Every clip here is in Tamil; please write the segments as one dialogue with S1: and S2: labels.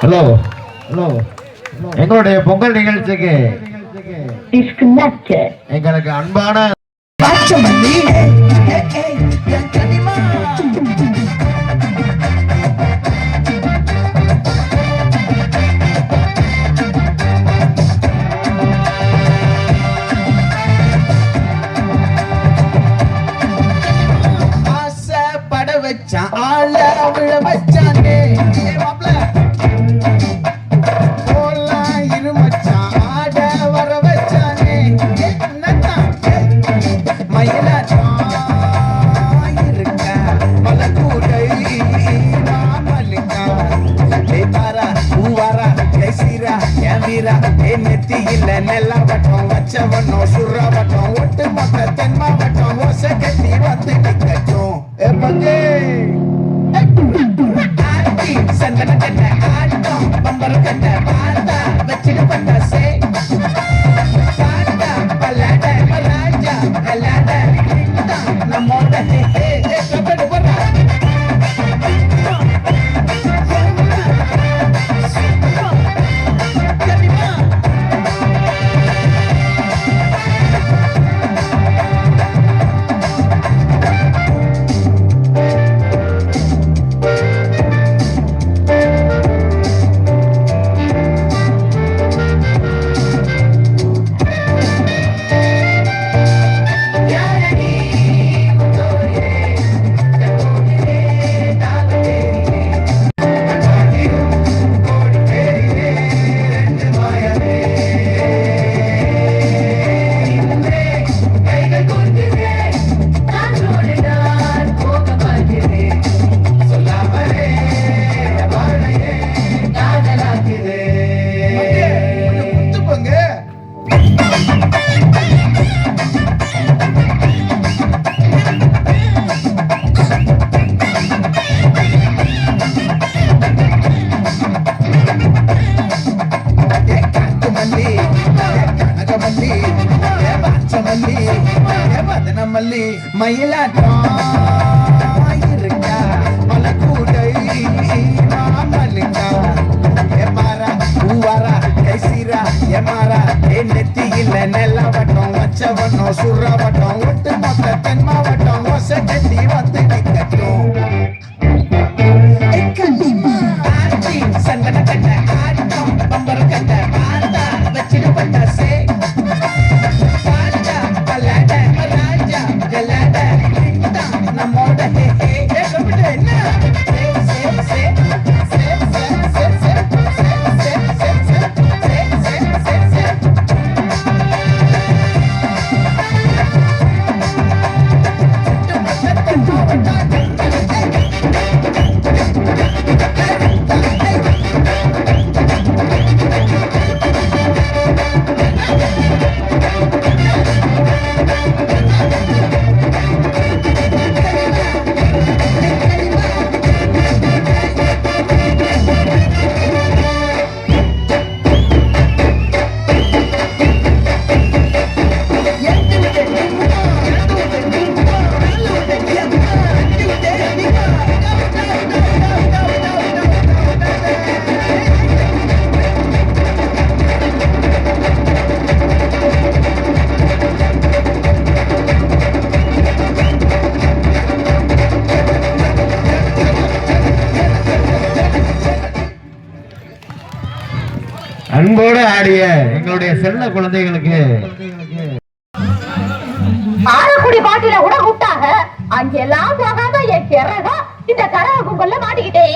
S1: ஹலோ ஹலோ எங்களுடைய பொங்கல் நிகழ்ச்சிக்கு எங்களுக்கு அன்பான
S2: ஆசைப்பட வச்சான் ஆள விழ வச்சானே நெத்தியில நெல்லவட்டம் வச்சவனும் சுறவட்டம் ஒட்டு மொத்த தென் மாவட்டம் ஓசை கட்டி வந்து நிக்கட்டும் சந்தன கட்ட ஆட்டம் பம்பர கட்ட பார்த்தா வச்சிடு பட்டாசே பார்த்தா பல்லாட பல்லாஜா எல்லாட நம்மோட மல்லி மயிலாட்டம் இருக்கா மலக்கூடை மாமலிக்கா எமாரா பூவாரா கைசீரா எமாரா நெத்தியில நெல்லவட்டம் வச்சவட்டம் சுறவட்டம் ஒட்டு மொத்த தென் மாவட்டம் ஒசை கட்டி வந்து நிக்கட்டும் சந்தன கட்ட ஆட்டம் பம்பர கட்ட பார்த்தா வச்சிடு பட்டாசே நம்மோட
S1: அன்போடு ஆடிய எங்களுடைய செல்ல குழந்தைகளுக்கு
S3: ஆரக்குடி பாட்டில கூட கூப்பிட்டாங்க அங்கெல்லாம் போகாம என் கிறதா இந்த கரவ கும்பல்ல மாட்டிக்கிட்டேன்.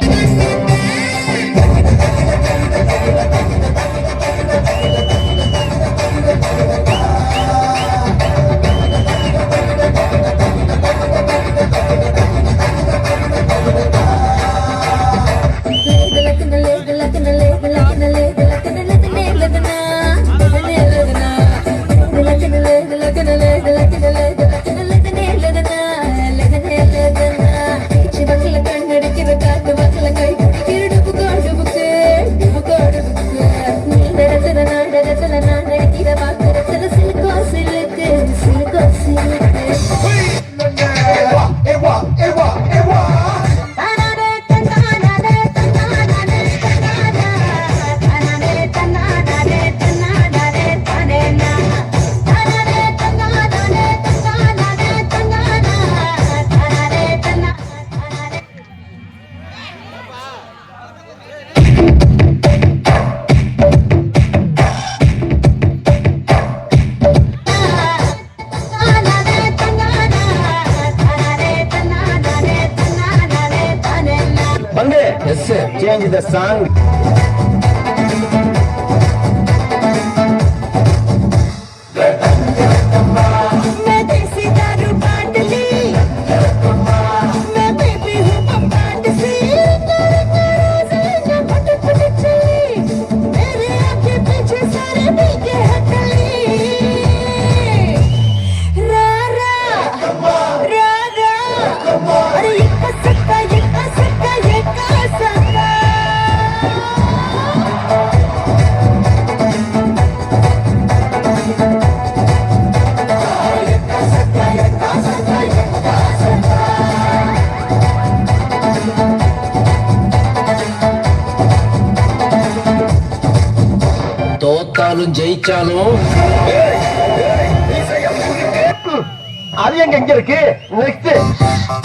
S3: காத்து மக்கள கை
S2: change the song.
S4: मैं देसी दारू बांट ली, मैं बेबी हूँ पपाट सी, फट फट चली, मेरे आगे पीछे सारे पीके हट ली। रा रा रा रा, अरे ये कसका ये कसका ये कसका।
S2: தோத்தாலும் ஜெயிச்சாலும்
S1: அது எங்க இருக்கு நெக்ஸ்ட்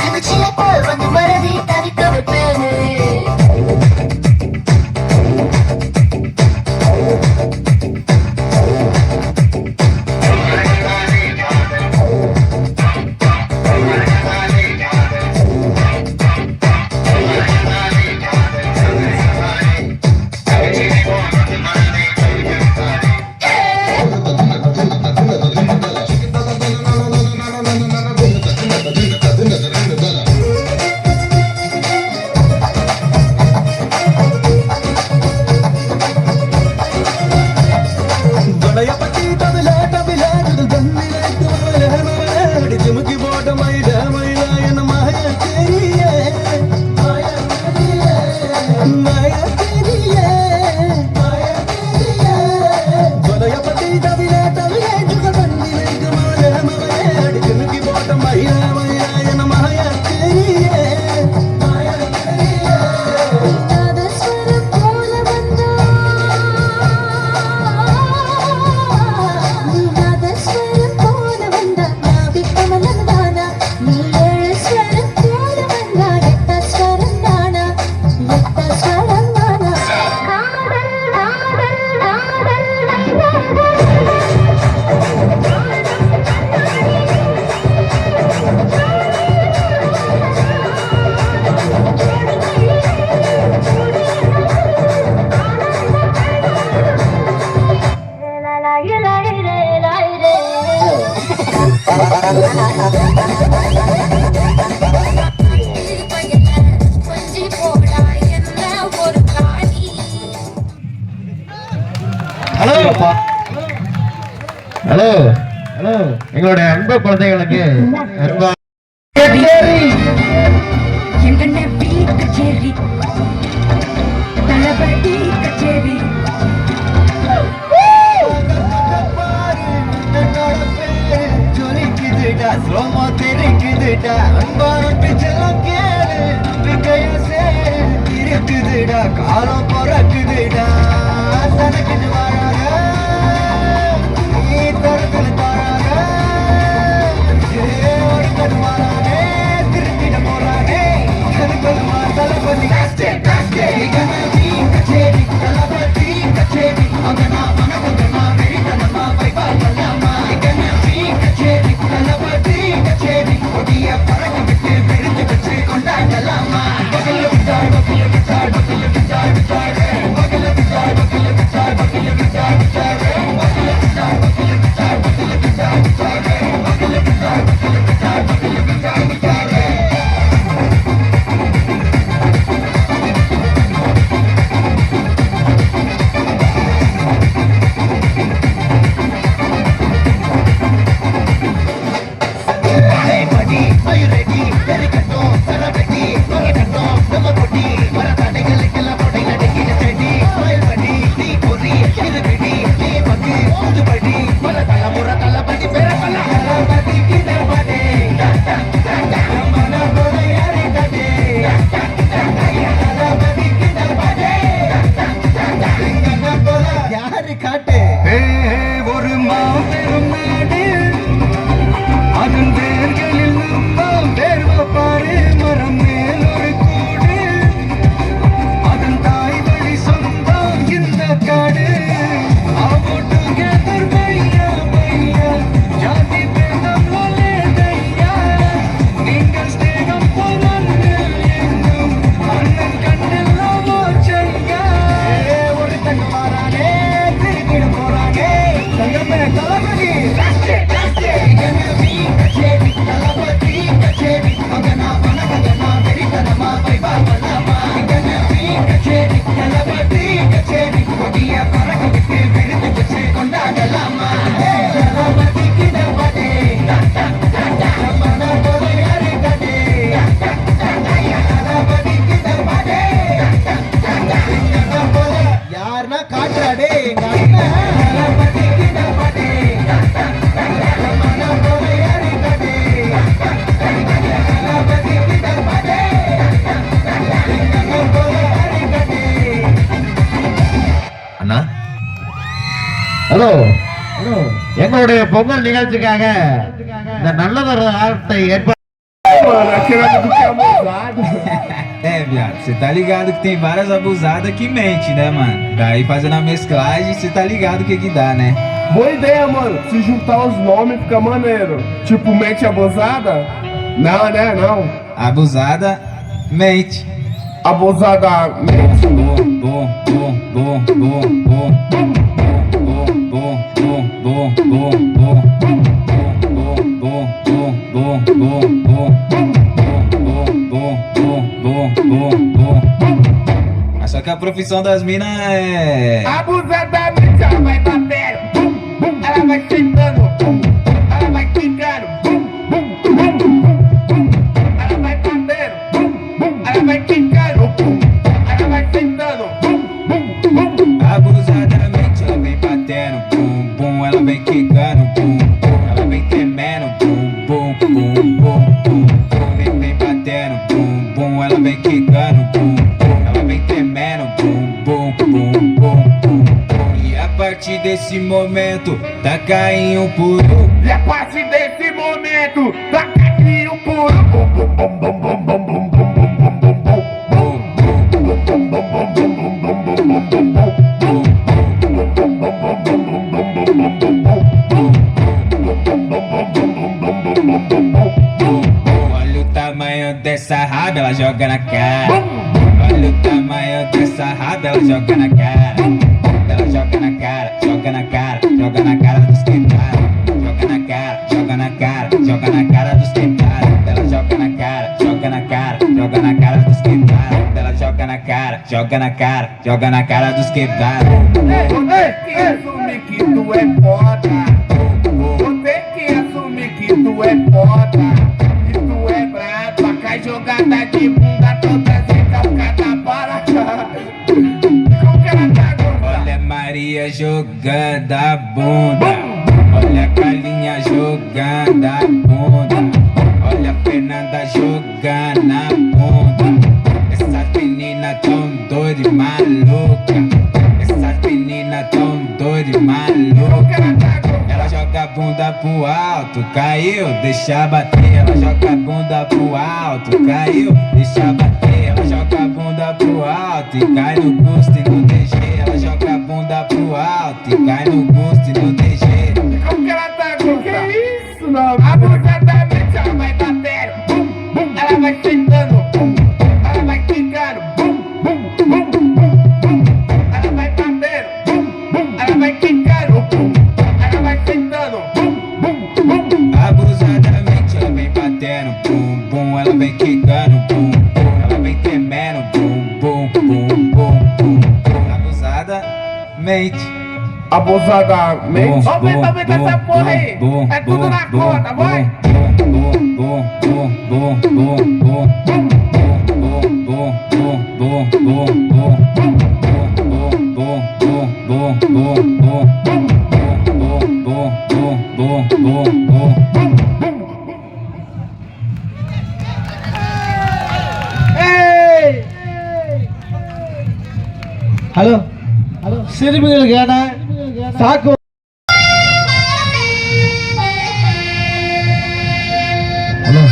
S4: கனச்சில போல் வந்து மறதி தவிக்க விட்டேனே.
S1: ஹலோ ஹலோ ஹலோ எங்களுடைய அன்பு குழந்தைகளுக்கு அன்பா
S4: எங்கண்ணே பீட் கச்சேரி, தளபதி கச்சேரி.
S2: காலம் பிறக்குதுடா தனக்கு வாழாத நீ தரத்துல தாழாத ஒரு கருவாரானே திருத்திட போறானே கருக்கொள்மா தளபதி கச்சேரி தளபதி கச்சேரி அவனா மனகொண்டமா வெறித்தனமா வைபா பண்ணாமா கச்சேரி தளபதி கச்சேரி கொடிய பறக்க விட்டு விருந்து வச்சு கொண்டாடலாமா அதன் வேர்களில் நம்ம வேர்வ பாரு மரம் மேல் ஒரு கூடு
S1: ஹலோ எங்களுடைய பொங்கல் நிகழ்ச்சிக்காக இந்த நல்லதொரு ஆட்டை ஏற்பாடு
S2: Mano, aquele do que é abusado.
S5: É, viado, você tá ligado que tem várias abusadas que mente, né, mano? Daí fazendo a mesclagem, você tá ligado o que que dá, né?
S2: Boa ideia, mano. Se juntar os nomes fica maneiro. Tipo, mente abusada? Não, né? Não.
S5: Abusada, mente.
S2: Abusada, mente.
S5: Bom, bom, bom, bom, bom, bom. Bom, bom, bom, bom, bom, bom. Bom, bom, bom, bom, bom, bom. Mas só que a profissão das minas é.
S2: Abusadamente ela vai batendo. Bum, bum. Ela vai sentando. Bum. Ela vai quicando. Bum, bum, bum, bum, bum. Ela vai batendo. Bum, bum. Ela vai quicando. Bum. Ela vai sentando. Bum, bum, bum.
S5: Abusadamente ela vem batendo. Bum, bum. Ela vem quicando. Bum, bum. Ela vem tremendo. Bum, bum, bum, bum, bum. Vem batendo. Bum, bum. Ela vem quicando. Bum, bum. Ela vem tremendo. Bum, bum, bum, bum, bum. E a partir desse momento, taca em um por um.
S2: E a partir desse momento, taca aqui o puro. Bum, bum, bum, bum, bum, bum, bum, bum, bum, bum, bum, bum.
S5: Olha o tamanho dessa raba, ela joga na cara. Olha o tamanho dessa raba, ela joga na cara. Ela joga na cara, joga na cara, joga na cara dos quebrados. Joga na cara, joga na cara, joga na cara dos quebrados. Ela joga na cara, joga na cara, joga na cara dos quebrados. Ela joga na cara, joga na cara, joga na cara dos quebrados.
S2: Você que assume que tu é foda. Você que assume que tu é foda. Que tu é braba, cai jogada de bunda toda recalcada para cá. Como que ela tá gorda?
S5: Olha a Maria jogando a bunda. Olha a Carlinha jogando a bunda. Olha a Fernanda jogando a bunda. Essas meninas tão doidas e maluca. Essas meninas tão doidas e maluca. Ela joga a bunda pro alto, caiu, deixa bater. Ela joga a bunda pro alto, caiu, deixa bater. Ela joga a bunda pro alto e cai no gosto e no DG. Ela joga a bunda pro alto e cai no gosto e no DG.
S2: Como que ela tá gorda? Que isso, não? Abusadamente ela vai batendo. Bum, bum. Ela vai sentando. Bum. Ela vai quicando. Bum, bum, bum, bum, bum. Ela vai batendo. Bum, bum. Ela vai quicando. Bum. Ela vai sentando. Bum, bum, bum.
S5: Abusadamente ela vem batendo, bum, bum, ela vem quicando, bum, bum, ela vem tremendo, bum, bum, bum, bum, bum, bum. Abusadamente.
S2: Abusadamente. Aumenta essa porra aí. É tudo na conta, vai.
S5: Bum, bum, bum, bum, bum, bum, bum, bum, bum, bum, bum, bum, bum, bum, bum, bum, bum, bum,
S1: hello சிறுமிகளுக்கான சாக்கு ஹலோ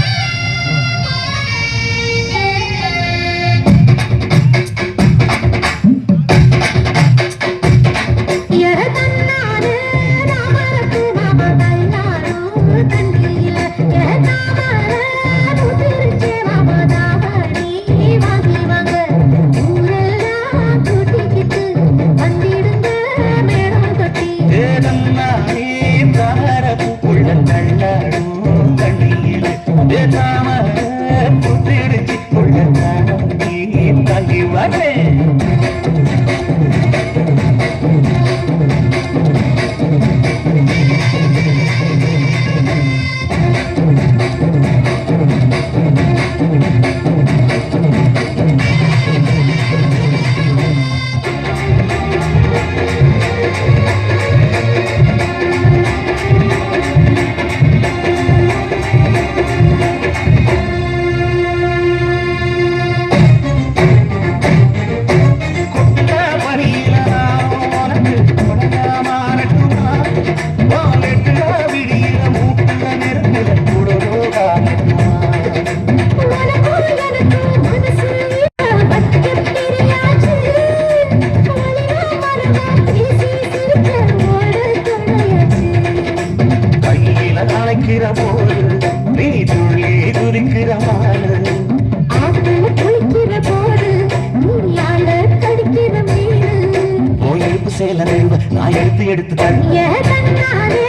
S6: எடுத்து தண்ணி
S4: ஏ தன்னாலே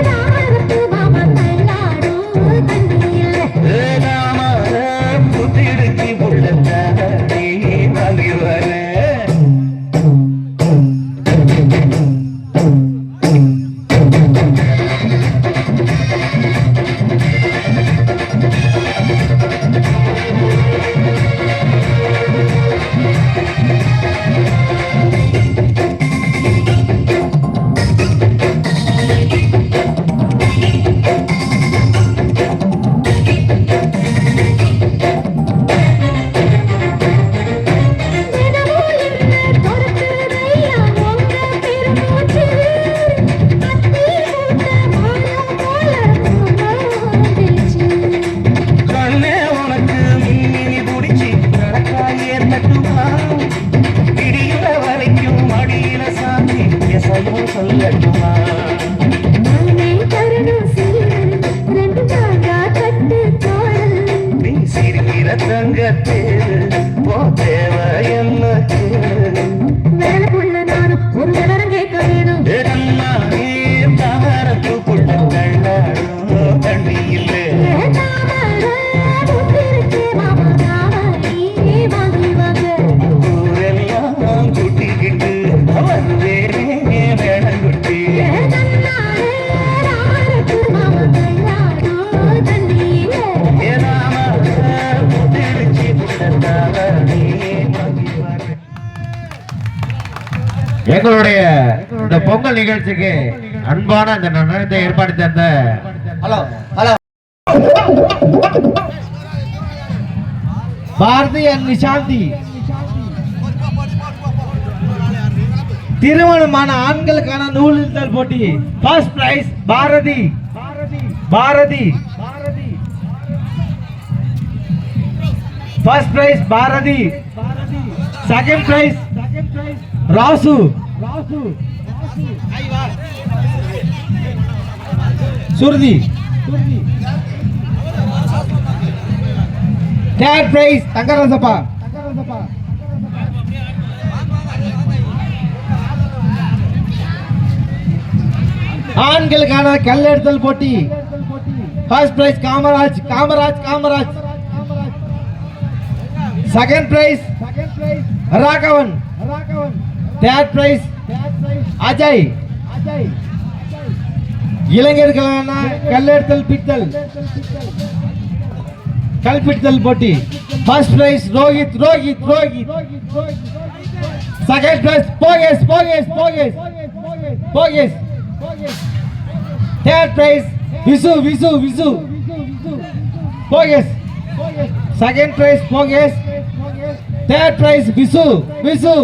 S4: ராமரத்து மாமா தள்ளாடும் தண்ணியில்
S6: புத்திடுக்கி புள்ளத்த நீ வாங்கி வர
S1: எங்களுடைய இந்த பொங்கல் நிகழ்ச்சிக்கு அன்பான இந்த நடனத்தை ஏற்பாடு தந்த
S7: பாரதி அண்ட் நிஷாந்தி திருமணமான ஆண்களுக்கான நூலிழுத்தல் போட்டி first prize Bharathi first prize Bharathi second prize Rasu Sruthi third prize Thangarasappa ஆண்களுக்கான கல்லெடுத்தல் போட்டி first prize Kamaraj second prize Raghavan third prize Ajay இளைஞர்களான கல்பித்தல் போட்டி first prize Rohit second prize Bogesh third prize Vishu Bogesh second prize Bogesh third prize Vishu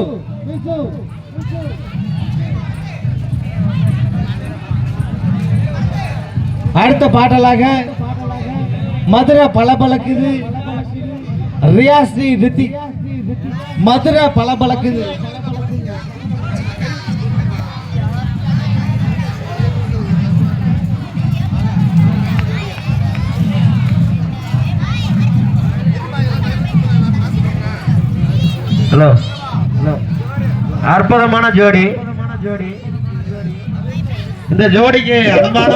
S7: அடுத்த பாடலாக மதுரை பளபளக்குது ரியாஸ்ரீ ரித்திக் மதுரை பளபளக்குது
S1: ஹலோ அற்புதமான ஜோடி இந்த ஜோடிக்கு அன்பான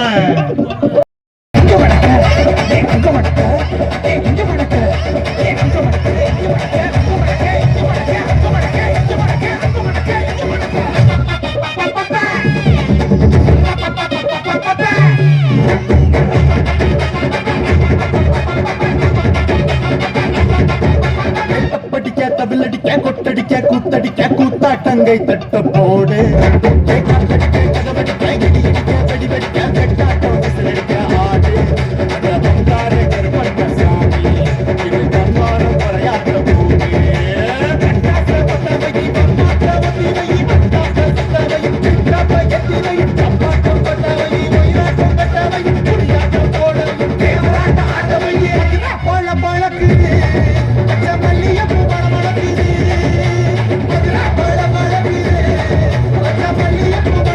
S6: தபிலடிக்க கொட்டடிக்க கூத்தடிக்க கூத்தாட்டங்கை தட்ட போடு
S2: Maliya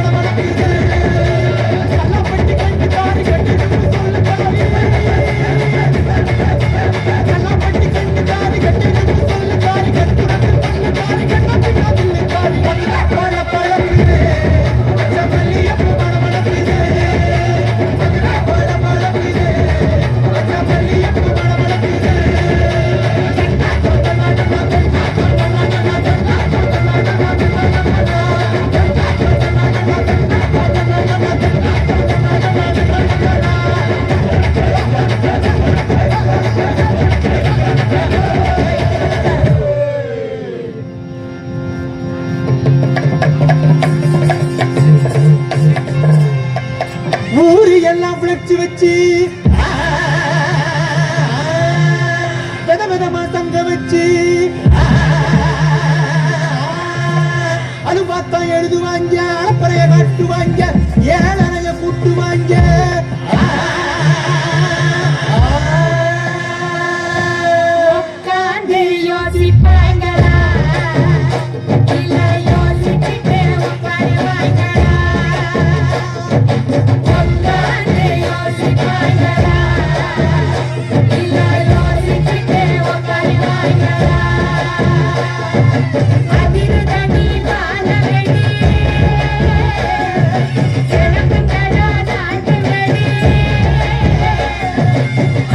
S7: எழுதுவாங்க அப்புறைய காட்டுவாங்க ஏழனைய கூட்டுவாங்க
S4: உட்கார்ந்து யோசிப்பாங்களா இல்ல யோசிச்சுட்டு உட்காருவாங்களா உட்கார்ந்து யோசிப்பாங்களா இல்ல யோசிச்சுட்டு உட்காருவாங்களா அதிர்தடி வானவெடி கிழக்குங்களோ நாட்டு வெடி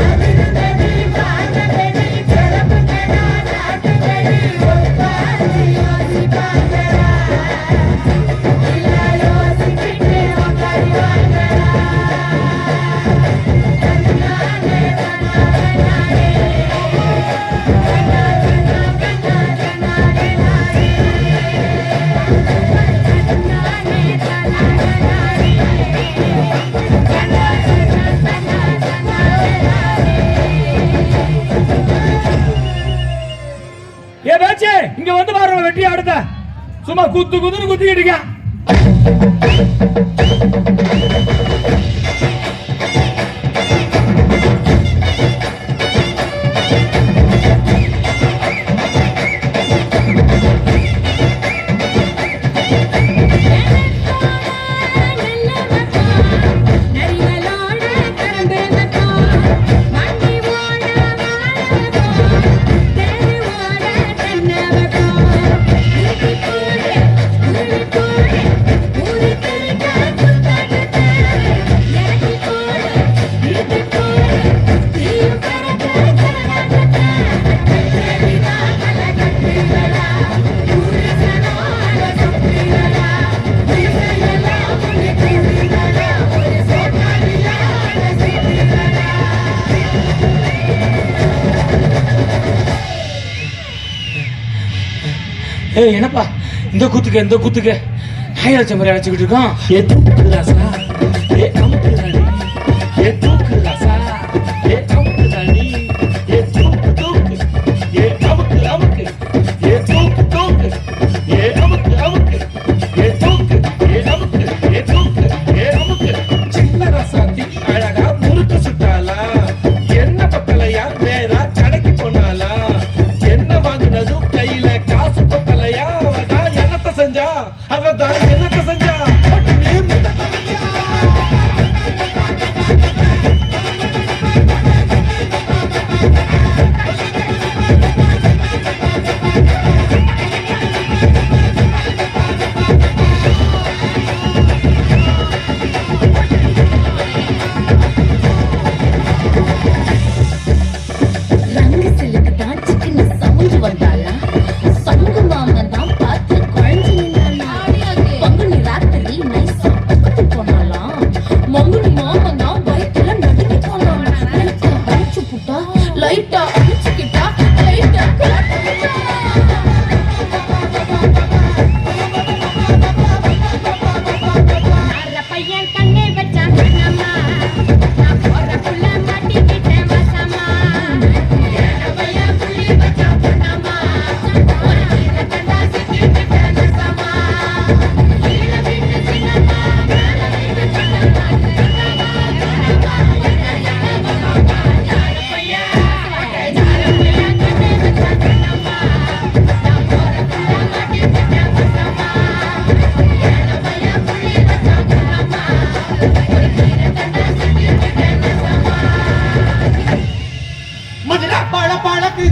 S4: அதிர்தடி வானவெடி கிழக்குங்களோ நாட்டு வெடி உட்கார்ந்து யோசிப்பாங்களா இல்ல யோசிச்சுட்டு உட்காருவாங்களா கண்ணாலே
S2: ஏதாச்சு இங்க வந்து பாருங்க வெட்டி அடுத்த சும்மா குத்து குத்துன்னு குத்திக்கிட்டு இருக்க
S4: நரிகளோட கரம்பு வந்தோம் வண்டி ஓட வாழவோம் தெரு ஓட தென்னை வந்தோம் ஊரு போடு ஊரு திருக்க குத்தாட்டு இறக்கி போடு இழுத்து போடு தீயும் பறக்க கரகாட்டத்தை கட்டறிவா கல கட்டுகளா ஊரு சனோட சொத்துகளா வீசையெல்லாம் முன்னே கூடுகளா ஒரு சோட்டாடியாட சீட்டுகளா
S2: ஏய் என்னப்பா இந்த குத்துக்கு ஹையர் மாதிரி அழைச்சிக்கிட்டு இருக்கோம்
S8: ஏ தூக்குறாசா ஏ அமுக்குறாடி ஏ தூக்குறாசா ஏ அமுக்குறாடி ஏ தூக்கு தூக்கு ஏ அமுக்கு ஏ தூக்கு ஏ அமுக்கு ஏ தூக்கு ஏ அமுக்கு ஏ தூக்கு ஏ அமுக்கு சின்ன ரசாத்தி அழகா முறுக்கு சுட்டாளா என்ன பக்கலையா நேரா கடைக்கு போனாளா என்ன வாங்கினதும் கையில காசு பக்கலையா அவதான் என்னத்த செஞ்சா அவதான் என்னத்த செஞ்சா பட்டுனே
S4: ரங்கு சிலுக்கு தான் சிக்கன சவுஞ்சு வந்தாளா சங்கு மாமன் தான் பார்த்து குழஞ்சு நின்னாளா பங்குனி ராத்திரி நைசா பக்கத்து போனாலாம் மங்குனி மாமன் தான் வயிற்றுல நடுங்கி போனாலாம் லைட்டா அடிச்சு புட்டா லைட்டா அடிச்சுக்கிட்டா லைட்டா பையன் கண்ணே வச்சா கண்ணம்மா நான் போற புள்ள மாட்டிக்கிட்டேன் வசமா பையன் புள்ளி வச்சா பொண்ணம்மா ஒரு கீழ கண்டா சிக்கிக்கிட்டேன் வசமா கீழ வீட்டு சின்னம்மா மேல வீட்டு சின்னம்மா பையன் கண்ணே வச்சா கண்ணம்மா நான் போற புள்ள மாட்டிக்கிட்டேன் வசமா பையன் புள்ளி வச்சா பொண்ணம்மா ஒரு கீழ கண்டா சிக்கிக்கிட்டேன் வசமா
S7: மதுரா பாட பாடக்கு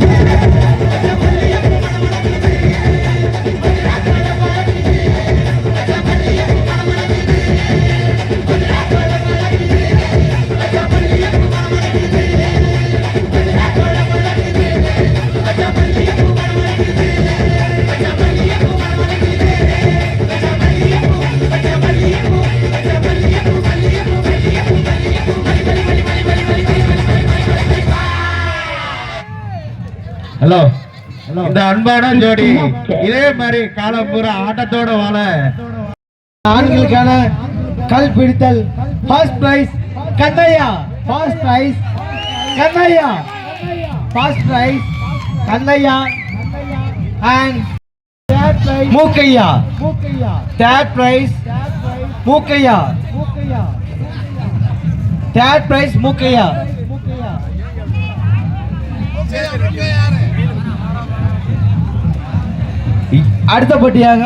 S1: ஹலோ இந்த அன்பான ஜோடி இதே மாதிரி காலம் பூரா ஆட்டத்தோட வாழ
S7: ஆண்களுக்கான கல் பிடித்தல் first prize Kannaiya first prize Kannaiya first prize Kannaiya and Mookaiya Third prize Mukaya. Third prize Mukaya. அடுத்தபடியாக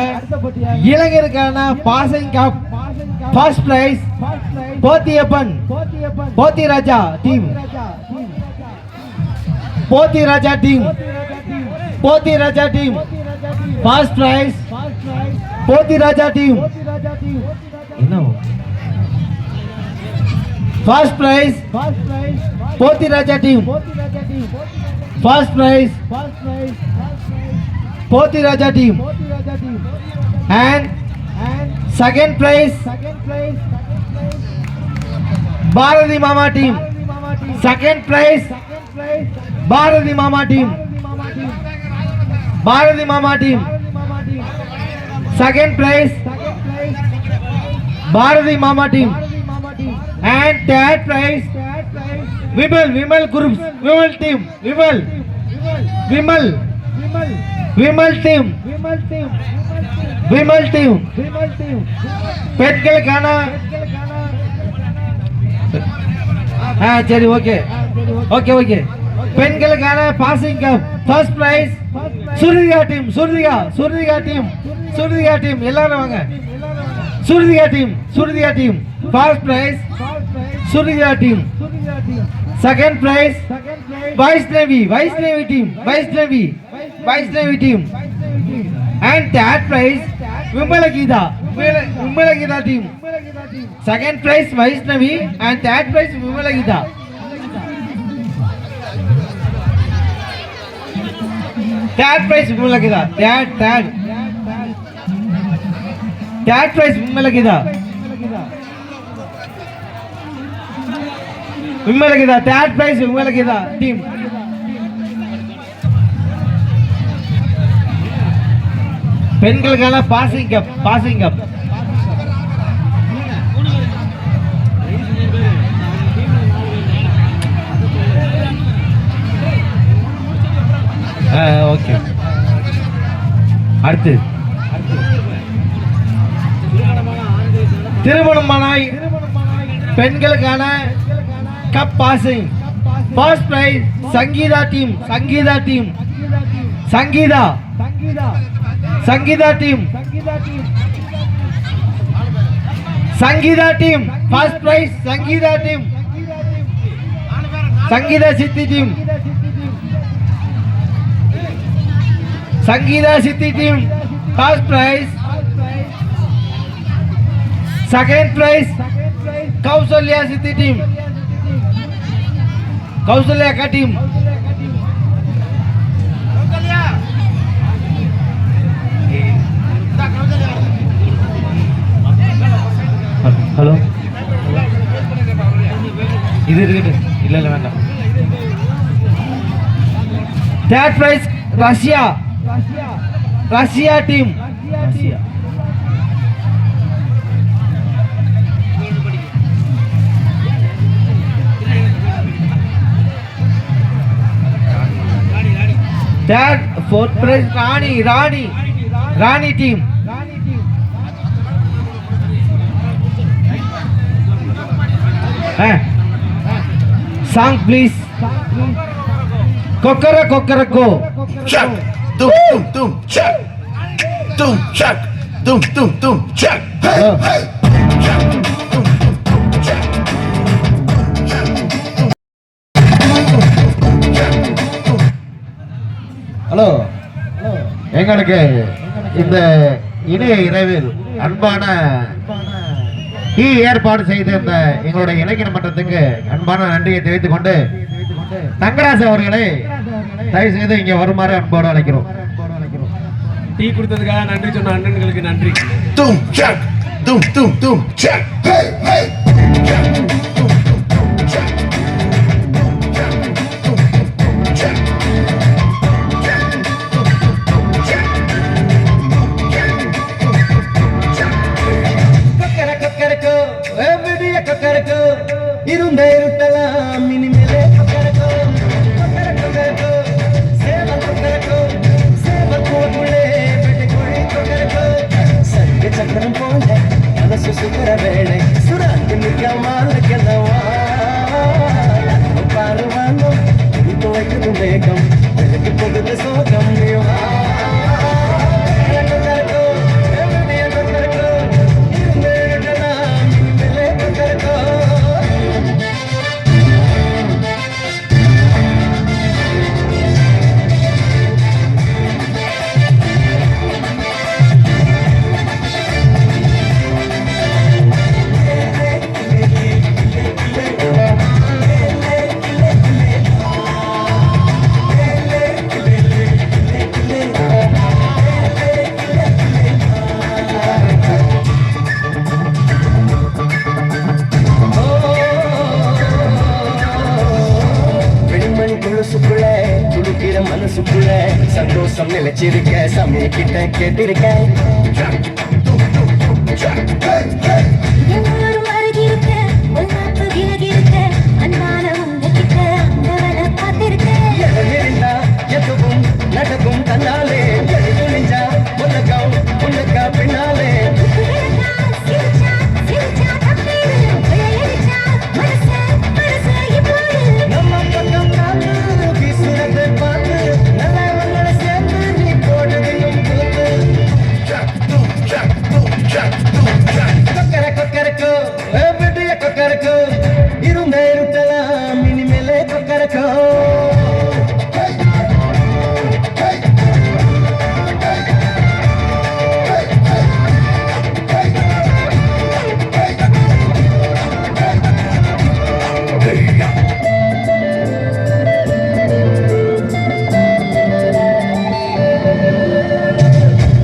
S7: இளைஞருக்கான passing cup first prize Pothiyappan Pothi Raja team first prize Pothi Raja team என்ன first prize Pothi Raja team first prize Pothi Raja team and second prize Bharati Mama team. Second prize Bharati Mama team. Second prize Bharati Mama team and third prize Vimal groups team. Vimal team பெண்களுக்கான சரி ஓகே பெண்களுக்கான passing cup first price Shrutika team எல்லாரும் வாங்க Shrutika team first price Shrutika team second prize Vaishnavi team and third prize Vimalagita team. Second prize Vaishnavi and third prize Vimalagita. Third prize Vimalagita. Third prize Vimalagita. Third prize Vimalagita team. பெண்களுக்கான பாசிங் கப் ஓகே அடுத்து திருமணமானாய் பெண்களுக்கான cup passing first prize Sangeetha team first prize Sangeeta Siddhi team first prize. Second prize Kausalya Siddhi team hello இது இருக்கு இல்ல வேண்டாம். Third prize Russia team. Fourth prize Rani team. Song please. Kokorako.
S8: Chuck, dum, chuck. Dum, chuck, dum, chuck. Hey, hey. Chuck, dum, chuck.
S1: Hello எங்களுக்கு இந்த இணைய இரவில் அன்பான ஏற்பாடு செய்த இந்த எங்களுடைய இலக்கிய மன்றத்துக்கு அன்பான நன்றியை தெரிவித்துக் கொண்டு தங்கராசு அவர்களை தயவு செய்து இங்க வருமாறு அன்போடு அழைக்கிறோம்.
S9: டீ கொடுத்ததுக்காக நன்றி சொன்ன அண்ணன்களுக்கு நன்றி.
S8: Dum chuck, dum chuck. Hey, hey. Chuck, dum chuck.
S7: இருந்தே இருட்டலாம் இனிமேலே சேவல்
S6: வைக்குது வேகம் விலகி போகுது சோகம் மனசுக்குள்ள சந்தோஷம் நிலைச்சிருக்க சமய கிட்ட கேட்டிருக்கேன்
S4: எல்லாரும் அருகிருக்க ஒன்னாப்பு விலகிருக்க அன்பான உங்ககிட்ட அந்தவன பார்த்திருக்கேன்
S6: இருந்தா எதுவும் நடக்கும் தன்னாலே துணிஞ்சா உலகம் உனக்கா பின்னாலே நம்ம பக்கம் காத்து வீசுறதை பார்த்து நல்லவங்களை சேர்த்து நீ போடுதையும் கூத்து கொக்கரக்கோ விடிய கொக்கரக்கோ இருந்த இருட்டலாம் இனிமேலே கொக்கரக்கோ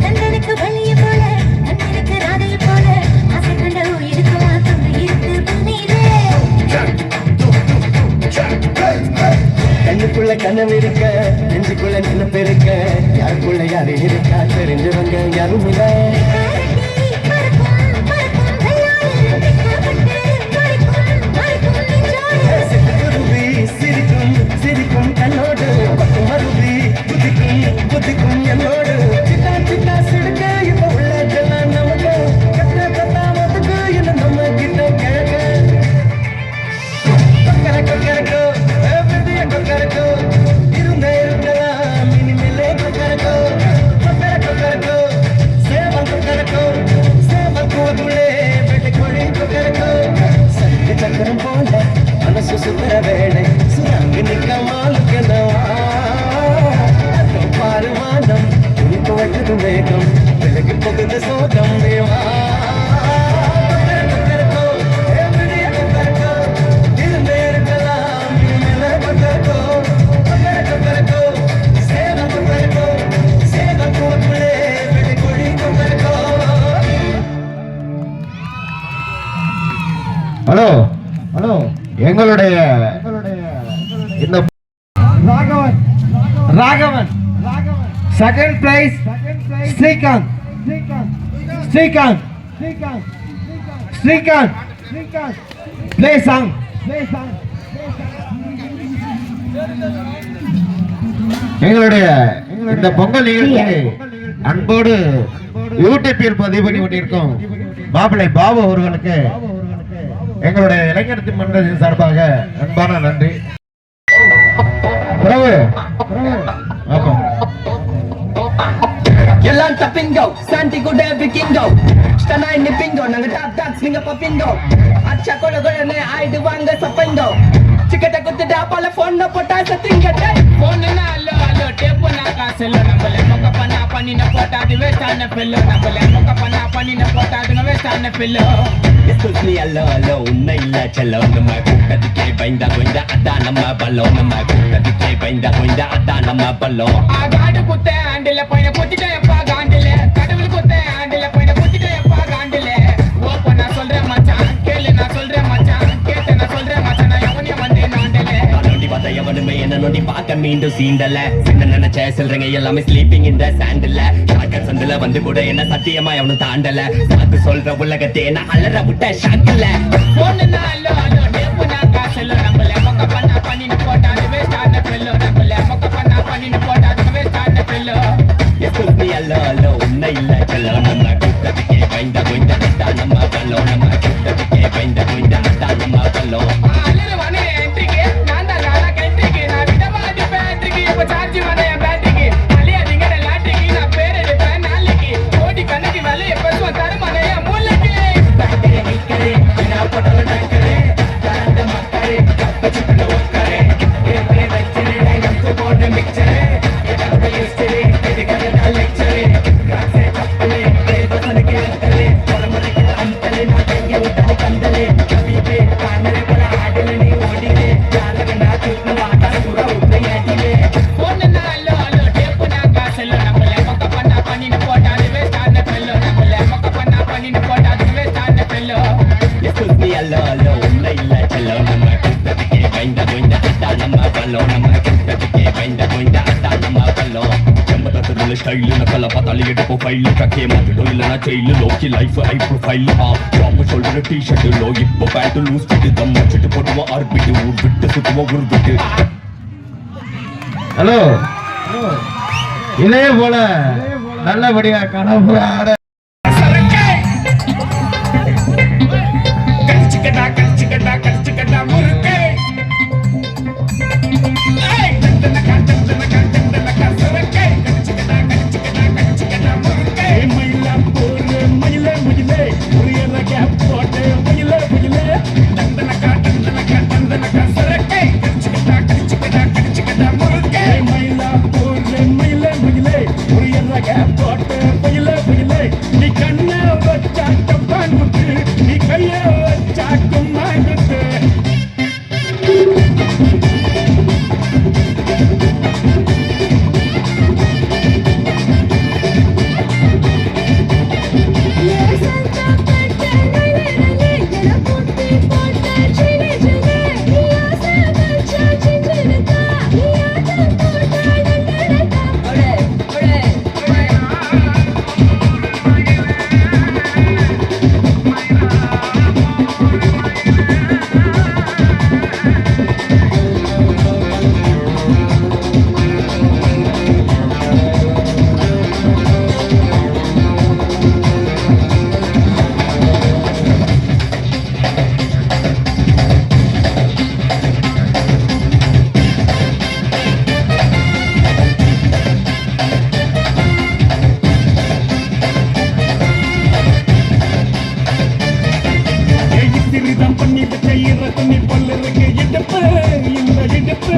S4: கண்ணனுக்கு வழிய போல கண்ணனுக்கு ராதைய போல ஆசை கண்ட உயிருக்கு மாத்தம் இருக்கு புனிதே
S6: கண்ணுக்குள்ள கனவு இருக்க நெஞ்சுக்குள்ள நினைப்பு இருக்க யாருக்குள்ள யாரு இருக்கா தெரிஞ்சவங்க யாரும் இல்லை சிட்டுக்குருவி சிரிக்கும் சிரிக்கும் கண்ணோடு பத்து மருவி குதிக்கும் குதிக்கும் என்னோடு சிட்டா சிட்டா சிடுக்க இப்ப உள்ளதெல்லாம் நமக்கு கட்ட கட்டாமத்துக்கு என்ன நம்ம கிட்ட கிழக்க கொக்கரக்கோ விடிய கொக்கரக்கோ இருந்த இருக்கலாம் இனிமேலே கொக்கரக்கோ கொக்கரக்கோ சேவல் கொக்கரக்கோ சேவல் கூதுளே வெட்டி கொடி கொக்கரக்கோ சக்தி சக்கரம் போல மனசு சுத்தர வேடை சுரங்கு நிக்க மாலுக்கனவா பாரு வானம் துணிப்பு வைக்குது வேகம் விலகி போகுது சோகம் தேவா
S1: ஹலோ ஹலோ எங்களுடைய இந்த
S7: Raghavan Raghavan second prize Srikanth Srikanth Srikanth play song
S1: எங்களுடைய இந்த பொங்கல் நிகழ்ச்சியை அன்போடு யூடியூப்பில் பதிவு பண்ணி கொண்டிருக்கோம் மாப்பிள்ளை பாபு அவர்களுக்கு எங்களுடைய இளைஞர் மன்றத்தின் சார்பாக அன்பான நன்றி. பிரபு
S6: எல்லாம் தப்பிங்கோ சாண்டி கூட விக்கிங்கோ ஸ்டனாய் நிப்பிங்கோ நாங்க டாப் டாக்ஸ் நீங்க பப்பிங்கோ அச்சா கொட கொடனே ஆயிடுவாங்க சப்பைங்கோ சிக்கட்ட குத்துட்டா பல போன் போட்டா சத்திங்க
S5: போனா அல்லோ அல்லோ டேப்பு நான் காசெல்லோ நம்மள மொக்க பண்ணா பண்ணின போட்டா அது வேஸ்டான பில்லோ நம்மள மொக்க பண்ணா பண்ணின போட்டா அது வேஸ்டான பில்லோ
S6: எஸ்கூஸ் மீ அல்லோ அல்லோ உன்னை இல்ல செல்லோ நம்ம கூட்டத்துக்கே பயந்தா கொஞ்சா அதான் நம்ம பல்லோம் நம்ம கூட்டத்துக்கே பயந்தா கொஞ்சா அதான் நம்ம பல்லோம்
S5: ஆகாடு குத்த ஆண்டில பையனை குத்திட்டேன் எப்பா காண்டில கடவுள் குத்த ஆண்டில பையனை குத்திட்டேன் எப்பா காண்டில ஓப்ப நான் சொல்றேன் மச்சான் கேளு நான் சொல்றேன் மச்சான் கேட்டு நான் சொல்றேன் மச்சான் நான் எவனே வந்து நாண்டல
S6: நோண்டி பார்த்த எவனுமே என்ன நோண்டி பார்க்க மீண்டும் சீண்டல சின்ன நினைச்ச செல்றங்க எல்லாமே ஸ்லீப்பிங் இந்த சாண்டில் ஷாக்கர் சந்தில வந்து கூட என்ன சத்தியமா எவனும் தாண்டல சாக்கு சொல்ற உலகத்தே நான் அலற விட்ட ஷாக்கில்ல
S5: போனா அல்லோ அல்லோ டேப்பு நான் காசெல்லோ நம்மள மொக்க பண்ணா பண்ணின போட்டா அது வேஸ்டான பில்லோ நம்மள மொக்க பண்ணா பண்ணின போட்டா அது வேஸ்டான பில்லோ
S6: எஸ்கூஸ் மீ அல்லோ அல்லோ உன்னை இல்ல செல்லோ நம்ம கூட்டத்துக்கே பயந்தா கொஞ்சா அதான் நம்ம பல்லோம் நம்ம கூட்டத்துக்கே பயந்தா கொஞ்சா அதான் நம்ம பல்லோம்
S5: அலறு வனே என்ட்ரிக்கு நான் தான் காணா கென்ட்ரிக்கு நான் விட மாட்டேன்
S8: கஜிக்கே வைண்ட வைண்ட அட்டா நம்ம கல்லம் எம்பத்தத்துல ஸ்டைல் நக்கல பார்த்தாலே எடுப்போ ஃபைல் கக்கே மாத்திடும் இல்லைனா ஜெயிலு லோக்கி life high profile top shoulder t shirt லோ இப்போ பேண்ட் லூஸ் ஃபிட் தம் வச்சுட்டு போட்டுவோம் ஆர்பிட் ஊர் விட்டு சுத்துவோம் ஊர் விட்டு.
S1: ஹலோ, இதே போல நல்லபடியா கனவு ஆட
S2: கடிச்சுக்கடா கடிச்சுக்கடா கடிச்சுக்கடா முறுக்கே தந்தனக்கா தந்தனக்கா தந்தனக்கா சரக்கே கடிச்சுக்கடா கடிச்சுக்கடா கடிச்சுக்கடா முறுக்கே மயிலா போரு மயிலே மயிலே புரியல கேப் போட்டு மயிலே மயிலே தந்தனக்கா தந்தனக்கா தந்தனக்கா சரக்கே கடிச்சுக்கடா கடிச்சுக்கடா கடிச்சுக்கடா முறுக்கே மயிலா போரு மயிலே மயிலே புரியல கேப் போட்டு மயிலே மயிலே நீ கண்ண வச்சா தப்பான் முட்டு நீ கைய வச்சா கும்மான் முட்டு. திருதம் பண்ணி வச்ச ஈரத்துணி பல்லருக்கு இடுப்பு இந்த இடுப்பு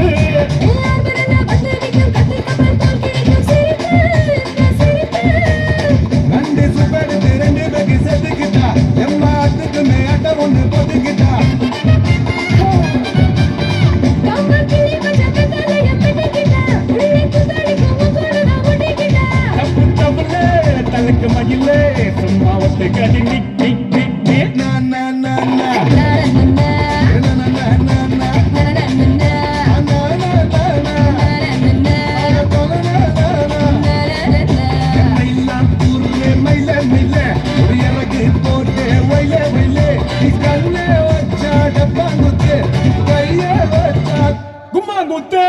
S2: ரெண்டு சுபடுத்து ரெண்டு பேக்கு செதுக்கிட்டா எல்லாத்துக்குமே அட்ட ஒண்ணு பொதுக்கிட்டா தப்பு தப்புல தனக்கு மகிழே சும்மா ஒத்து கடி நிக் நிக் நிக் நிக் நா நா நா நா கும்மாங்குத்து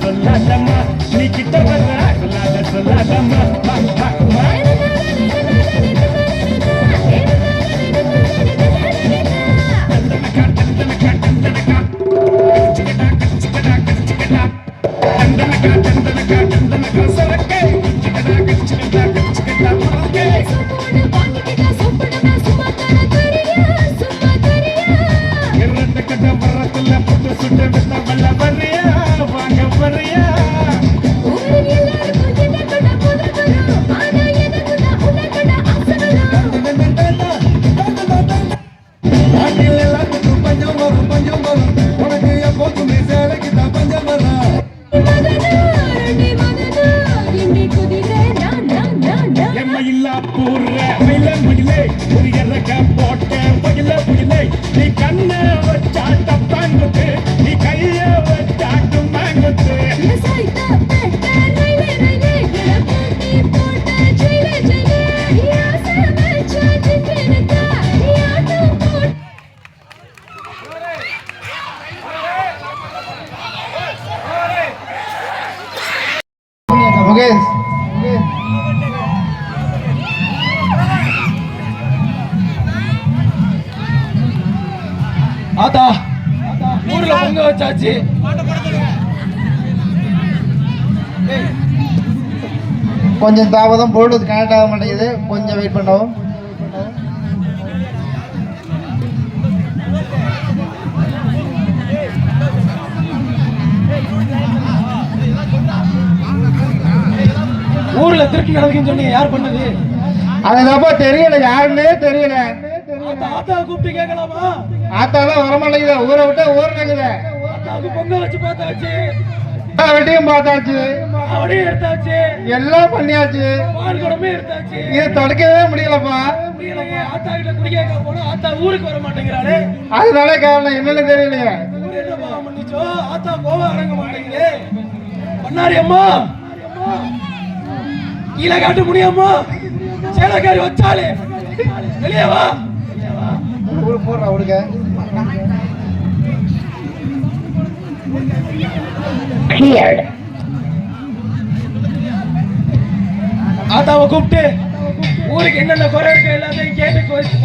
S2: சொல்லாதம்மா நீ கிட்ட வர சொல்லாதம்மா நீ கண்ண வச்சா தப்பாங்குத்து நீ கைய வச்சா தும்மாங்குத்து
S7: முகேஷ் ஆத்தா ஊர்ல பொங்க வச்சாச்சு. கொஞ்சம் தாமதம், ப்ளூடூத் கனெக்ட் ஆக மாட்டேங்குது, கொஞ்சம் வெயிட் பண்ணவும். ஊர்ல திருட்டு நடக்குன்னு சொன்னீங்க, யார் பண்ணது?
S2: அதுதான்ப்பா தெரியல, யாருன்னே தெரியல.
S7: ஆத்தா கூப்பிட்டு கேட்கலாமா?
S2: ஆத்தாலாம் வரமாட்டேங்குது, ஊரை விட்டு ஊர்னங்குது.
S7: ஆத்தாவுக்கு பொங்க வச்சு பார்த்தாச்சு,
S2: வெட்டியும் பார்த்தாச்சு,
S7: அவடையும் எடுத்தாச்சு,
S2: எல்லாம் பண்ணியாச்சு,
S7: பால் குடமே எடுத்தாச்சு.
S2: இது தொடக்கவே முடியலப்பா.
S7: முடியலையே. ஆத்தா கிட்ட குடி கேட்க போனா ஆத்தா ஊருக்கு வர மாட்டேங்கிறாளே.
S2: அதனால காரணம் என்னன்னு தெரியலையே.
S7: ஊர் என்ன பாவம் பண்ணிச்சோ? ஆத்தா கோவம் அடங்க மாட்டேங்குது. பண்ணாரி அம்மா, கீழே காட்ட முடியாமா? சேலக்காரி வச்சாலே வெளியே வா.
S2: போடுறா அவளுக்கு.
S7: ஆத்தாவை கூப்பிட்டு ஊருக்கு என்னென்ன குறை இருக்கு எல்லாத்தையும் கேட்டு குறைச்சி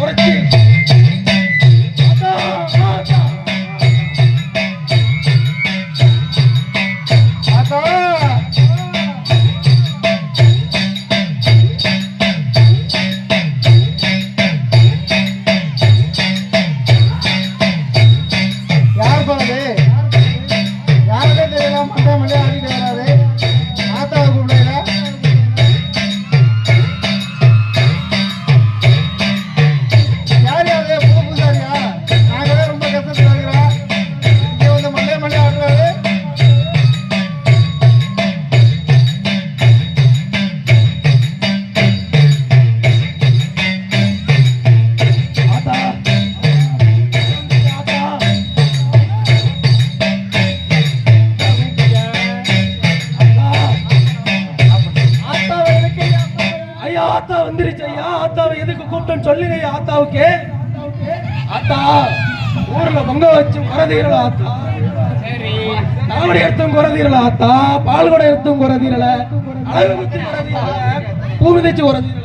S2: யார் போறது? யாருக்கே தெரியல, மண்டை மண்டை ஆடிட்டு வராது. ஆத்தாவை கூப்பிடல. யார் யாரு? புது புதுசாரியா? நாங்களே ரொம்ப கஷ்டத்துல இருக்கிறோம். இங்க வந்து மண்டை மண்டை ஆடுறாரு.
S7: ஆத்தா ஐயா, ஆத்தா வந்துருச்சு ஐயா. ஆத்தாவை எதுக்கு கூப்பிட்டேன்னு சொல்லுங்க ஐயா. ஆத்தாவுக்கு ஆத்தா ஊர்ல பொங்க வச்சும் குறதீரல ஆத்தா. சரி, நாவடி எடுத்தும் குறதீரல ஆத்தா, பால் கூட எடுத்தும் குறதீரல, அழகு குத்தி குறதீரல, பூ மிதிச்சு குறதீரல.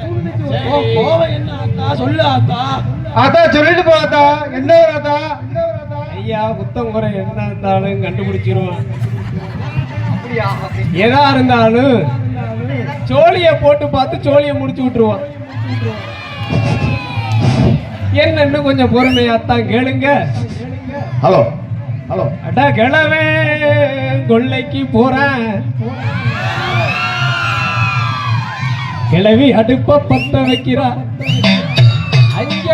S7: கோவம் என்ன ஆத்தா? சொல்லு ஆத்தா.
S2: ஆத்தா சொல்லிட்டு போ ஆத்தா. எந்த ஊர் ஆத்தா?
S7: ஐயா, புத்தம் குறை என்ன இருந்தாலும் கண்டுபிடிச்சிருவான். எதா இருந்தாலும் சோழிய போட்டு பார்த்து சோழிய முடிச்சு விட்டுருவான். என்னன்னு கொஞ்சம் பொறுமையாத்தான் கேளுங்க.
S2: Hello hello.
S7: அடா கிழவே கொள்ளைக்கு போறேன், கிழவி அடுப்ப பத்த வைக்கிறா. அங்க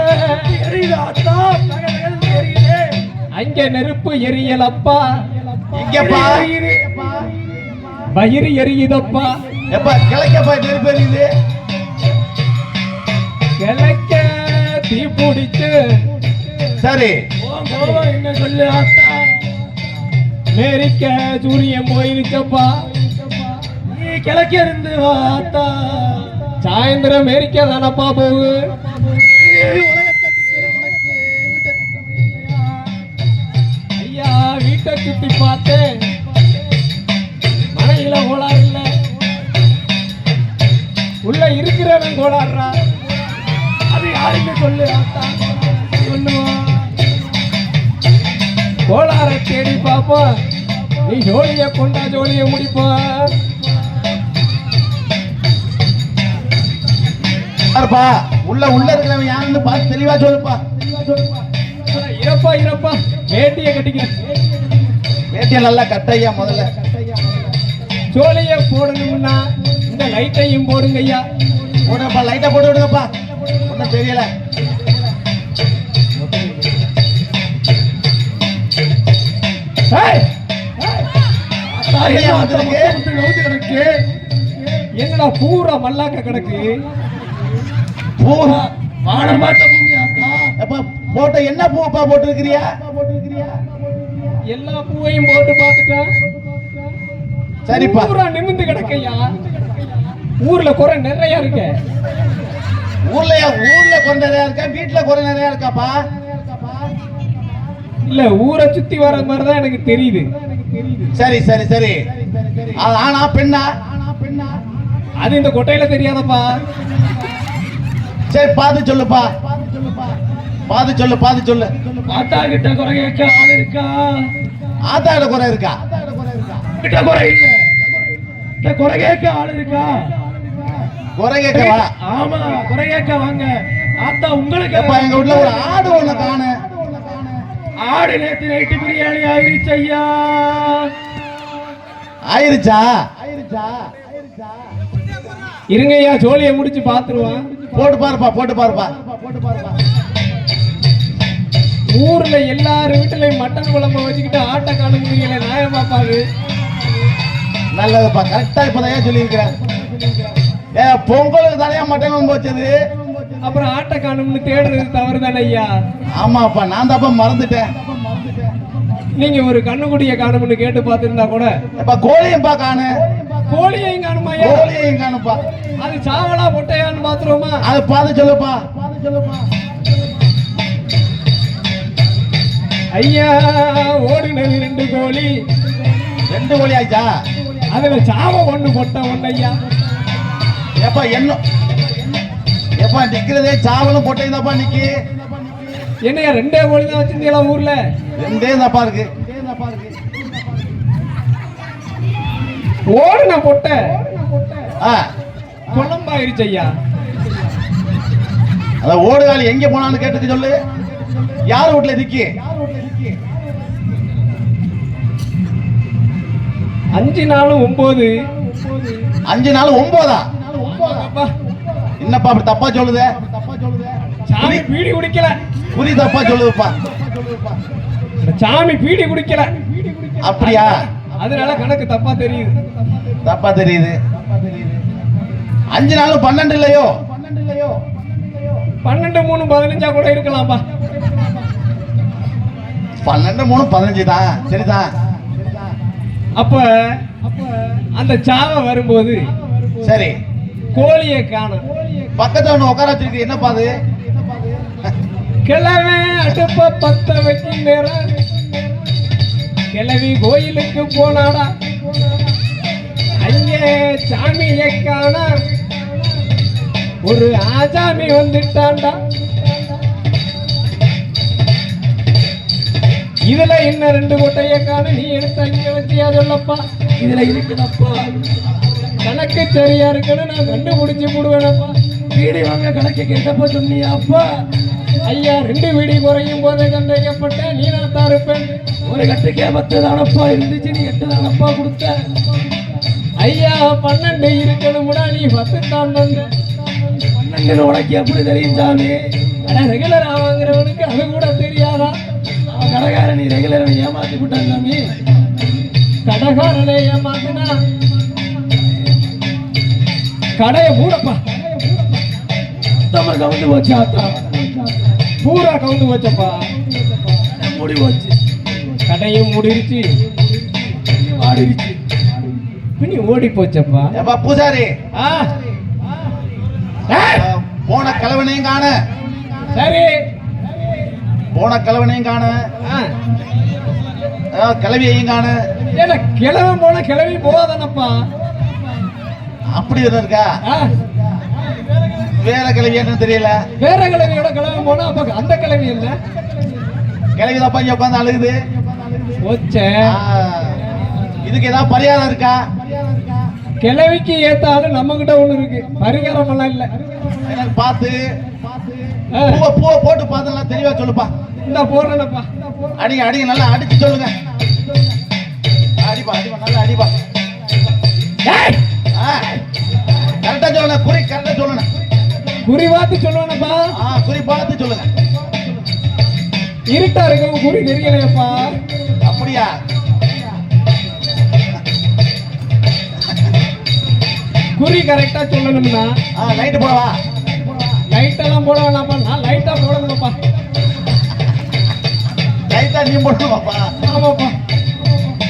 S7: எரியுது ஆத்தா, எரியுது. அங்க நெருப்பு எரியலப்பா,
S2: இங்கப்பா
S7: வயிறு எரியுதப்பா.
S2: எப்பா கிழக்கப்பா நெருப்பு எரியுது.
S7: கிழக்க தீ பிடிச்சு.
S2: சரி,
S7: என்ன சொல்லு ஆத்தா? மேரிக்க சூரியன் போயிருச்சப்பா, நீ கிழக்க இருந்து வா ஆத்தா. சாயந்தரம் மேரிக்க தானப்பா போகு. ஐயா, வீட்டை சுத்தி பார்த்தேன், மனையில கோளாறு இல்ல, உள்ள இருக்கிறவன் கோளாடுறா. அது யாருன்னு சொல்லு ஆத்தா. சொல்லுவா கோளார தேடி பாப்பா, நீ ஜோலிய கொண்டா ஜோலிய முடிப்பா.
S2: உள்ள இருக்கிறவன் யாருன்னு பார்த்து தெளிவா சொல்லுப்பா.
S7: இறப்பா இறப்பா, வேட்டிய கட்டிக்கிறேன்.
S2: வேட்டிய நல்லா கட்டையா முதல்ல.
S7: ஜோலிய போடணும்னா இந்த லைட்டையும் போடுங்க ஐயா.
S2: போடுங்கப்பா, லைட்டா போட்டு விடுங்கப்பா. ஒன்னும் தெரியல.
S7: என்னடா பூரா மல்லாக்க கிடக்கு, பூரா வானமாட்ட பூமி ஆத்தா.
S2: போட்ட என்ன பூப்பா போட்டு இருக்கிறியா?
S7: எல்லா பூவையும் போட்டு பார்த்துட்டா.
S2: சரிப்பா,
S7: பூரா நிமிந்து கிடக்கையா. ஊர்ல குறை நிறைய இருக்கு.
S2: ஊர்ல குறை நிறைய இருக்கா, வீட்டுல குறை நிறைய இருக்காப்பா?
S7: இல்ல, ஊரை சுத்தி வர மாதிரிதான் எனக்கு தெரியுது.
S2: சரி சரி சரி. அது ஆனா பெண்ணா?
S7: அது இந்த கொட்டையில தெரியாதப்பா.
S2: சரி, பார்த்து சொல்லுப்பா. பார்த்து சொல்லு, பார்த்து சொல்லு.
S7: ஆத்தா கிட்ட குறை கேட்க ஆள் இருக்கா?
S2: ஆத்தாட குறை இருக்கா?
S7: கிட்ட குறை இல்ல, கிட்ட குறை கேட்க ஆள் இருக்கா?
S2: குறை கேட்கவா?
S7: ஆமா, குறை கேட்க வாங்க ஆத்தா. உங்களுக்கு
S2: எங்க வீட்டுல ஒரு ஆடு ஒண்ணு காணு.
S7: ஆடு நேத்து நைட்டு பிரியாணி ஆயிருச்சு ஐயா.
S2: ஆயிருச்சா?
S9: இருங்க ஐயா ஜோலியை முடிச்சு பாத்துருவான்.
S1: போட்டு பாருப்பா போட்டு பாருப்பா.
S9: ஊர்ல எல்லாரும் வீட்டுலயும் மட்டன் குழம்பு வச்சுக்கிட்டு ஆட்டை காண முடியல, நியாயம் பாப்பாரு.
S1: நல்லதுப்பா, கரெக்டா இப்பதான் சொல்லியிருக்கிறேன். பொங்கலுக்கு தானே மட்டன் குழம்பு வச்சது,
S9: அப்புறம் ஆட்டை காணும்னு தேடுறது தவறு தானே ஐயா.
S1: ஆமாப்பா, நான் தாப்பா மறந்துட்டேன்.
S9: நீங்க ஒரு கண்ணுக்குட்டிய காணும்னு கேட்டு பார்த்திருந்தா கூட.
S1: கோழியும் பா காணு.
S9: கோழியையும் காணுமா?
S1: கோழியையும் காணுப்பா.
S9: அது சாவலா பொட்டையான்னு பாத்துருவோமா?
S1: அது பார்த்து சொல்லுப்பா.
S9: ஐயா ஓடுனது 2 கோழி.
S1: 2 கோழி ஆயிச்சா?
S9: அதுல சாவ 1 பொட்டை 1 ஐயா.
S1: எப்பா என்ன எப்பா நிக்கிறதே சாவலும் பொட்டையும் தாப்பா நிக்கி.
S9: என்னையா 2 கோழி தான் வச்சிருந்தீங்களா ஊர்ல?
S1: 2 தாப்பா இருக்கு.
S9: ஓடுன பொட்டை குழம்பாயிருச்சு ஐயா.
S1: அத ஓடுகாலி எங்க போனான்னு கேட்டுக்கு சொல்லு. யார் வீட்டுல நிக்கி?
S9: 5 நாளும் 9.
S1: 5 நாள் 9ஆ? என்னப்பா அப்படி தப்பா சொல்லுதே?
S9: சாமி பீடி குடிக்கல.
S1: புரி தப்பா சொல்லுதுப்பா.
S9: சாமி பீடி குடிக்கல.
S1: அப்படியா?
S9: அதனால கணக்கு தப்பா தெரியுது.
S1: தப்பா தெரியுது. 5 நாளும் 12 இல்லையோ?
S9: 12 3 15 கூட இருக்கலாம்பா.
S1: 12 3 15 தான். சரிதான்.
S9: அப்ப அந்த சாவ வரும்போது
S1: சரி
S9: கோழியை காணும்.
S1: பக்கத்துல ஒண்ணு உட்கார வச்சிருக்கு, என்னப்பா அது?
S9: கிழமை அடுப்ப பத்த வைக்கும் நேரம் கிழவி கோயிலுக்கு போனாடா. அங்கே சாமியை காண ஒரு ஆசாமி வந்துட்டான்டா. இதுல இன்னும் 2 கொட்டைய காண நீ எடுத்து அங்க வச்சியா சொல்லப்பா. இதுல இருக்குதப்பா, கணக்கு சரியா இருக்குன்னு நான் கண்டுபிடிச்சு போடுவேனப்பா. வீடு வாங்க கணக்கு கேட்டப்ப சொன்னியாப்பா. ஐயா 2 வீடி குறையும் போதே சந்தேகப்பட்டேன், நீ நான் தான் இருப்பேன். ஒரு கட்டுக்கே 10 தானப்பா இருந்துச்சு, நீ 8 தானப்பா கொடுத்த. ஐயா 12 இருக்கணும்டா, நீ 10 தான் தந்த. 12 உனக்கு எப்படி தெரியும் சாமி? ரெகுலரா வாங்குறவனுக்கு அது கூட தெரியாதா? கடைக்காரன் நீ ரெகுலரை ஏமாத்தி விட்டான் சாமி. கடைக்காரனை ஏமாத்தினா கடையை மூடப்பா. கவுந்து போச்சு ஆத்தா, பூரா கவுந்து போச்சப்பா. மூடி போச்சு, கடையும் மூடிருச்சு, ஆடிருச்சு, பின்னி ஓடி போச்சப்பா.
S1: ஏப்பா பூசாரி, போன கிழவனையும் காண.
S9: சரி,
S1: போன கிழவனையும் காண, கிளவியையும் காண.
S9: ஏன்னா கிழவன் போன கிளவி போதானப்பா.
S1: அப்படி எதுவும் இருக்கா? வேற கிளவி என்ன தெரியல.
S9: வேற கிளவியோட கிழவன் போனா அப்ப அந்த கிளவி இல்ல,
S1: கிளவி தான் இங்க உட்காந்து அழுகுது. இதுக்கு ஏதாவது பரிகாரம் இருக்கா?
S9: கிளவிக்கு ஏத்தாலும் நம்ம கிட்ட ஒண்ணு இருக்கு, பரிகாரம் எல்லாம் இல்ல.
S1: பார்த்து பூவை போட்டு பார்த்து தெளிவா சொல்லுப்பா.
S9: இந்த போடுறேன்ப்பா.
S1: அடிங்க அடிங்க, நல்லா அடிச்சு சொல்லுங்க. அடிப்பா அடிப்பா, நல்லா அடிப்பா. கரெக்டா சொல்லணும், குறி கரெக்டா சொல்லணும்.
S9: குறி பார்த்து சொல்லுவேனப்பா.
S1: குறி பார்த்து சொல்லுங்க.
S9: இருட்டா இருக்கும், குறி தெரியலையப்பா.
S1: அப்படியா?
S9: குறி கரெக்டா சொல்லணும்னா
S1: லைட் போடவா?
S9: லைட் எல்லாம் போட வேணாப்பா, நான் லைட்டா போடணும்ப்பா.
S1: லைட்டா நீ போடணுமாப்பா?
S9: ஆமாப்பா,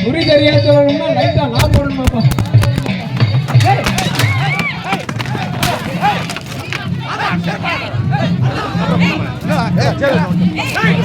S9: குறி சரியா சொல்லணும்னா லைட்டா நான் போடணுமாப்பா.
S2: Hey!